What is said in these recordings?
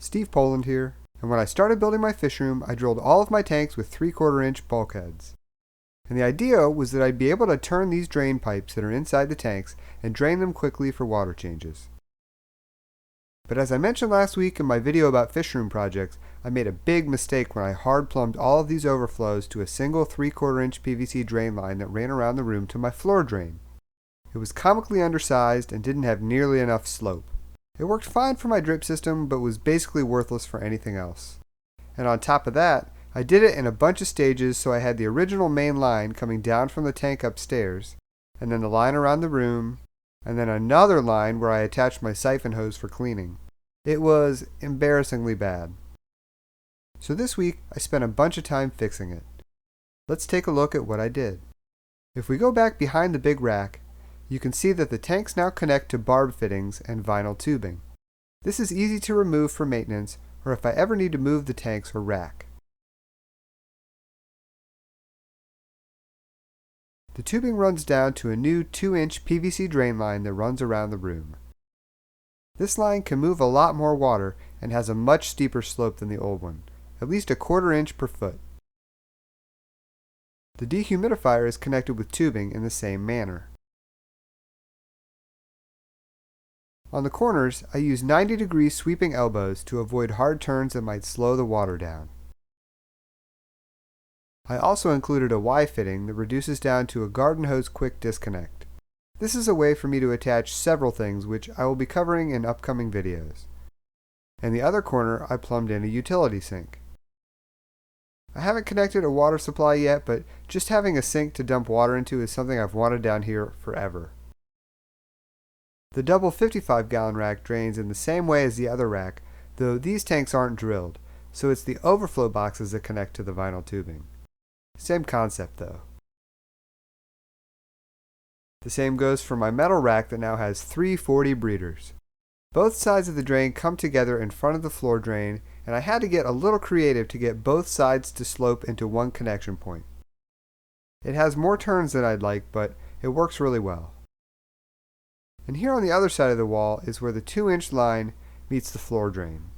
Steve Poland here, and when I started building my fish room, I drilled all of my tanks with 3/4 inch bulkheads. And the idea was that I'd be able to turn these drain pipes that are inside the tanks and drain them quickly for water changes. But as I mentioned last week in my video about fish room projects, I made a big mistake when I hard plumbed all of these overflows to a single 3/4 inch PVC drain line that ran around the room to my floor drain. It was comically undersized and didn't have nearly enough slope. It worked fine for my drip system, but was basically worthless for anything else. And on top of that, I did it in a bunch of stages, so I had the original main line coming down from the tank upstairs, and then the line around the room, and then another line where I attached my siphon hose for cleaning. It was embarrassingly bad. So this week, I spent a bunch of time fixing it. Let's take a look at what I did. If we go back behind the big rack, you can see that the tanks now connect to barb fittings and vinyl tubing. This is easy to remove for maintenance, or if I ever need to move the tanks or rack. The tubing runs down to a new 2-inch PVC drain line that runs around the room. This line can move a lot more water and has a much steeper slope than the old one, at least 1/4 inch per foot. The dehumidifier is connected with tubing in the same manner. On the corners, I use 90-degree sweeping elbows to avoid hard turns that might slow the water down. I also included a Y fitting that reduces down to a garden hose quick disconnect. This is a way for me to attach several things, which I will be covering in upcoming videos. In the other corner, I plumbed in a utility sink. I haven't connected a water supply yet, but just having a sink to dump water into is something I've wanted down here forever. The double 55-gallon rack drains in the same way as the other rack, though these tanks aren't drilled, so it's the overflow boxes that connect to the vinyl tubing. Same concept though. The same goes for my metal rack that now has 3 40 breeders. Both sides of the drain come together in front of the floor drain, and I had to get a little creative to get both sides to slope into one connection point. It has more turns than I'd like, but it works really well. And here on the other side of the wall is where the 2-inch line meets the floor drain.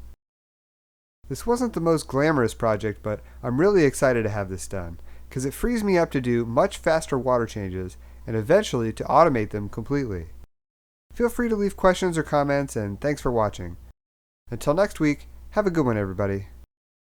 This wasn't the most glamorous project, but I'm really excited to have this done, because it frees me up to do much faster water changes and eventually to automate them completely. Feel free to leave questions or comments, and thanks for watching. Until next week, have a good one, everybody.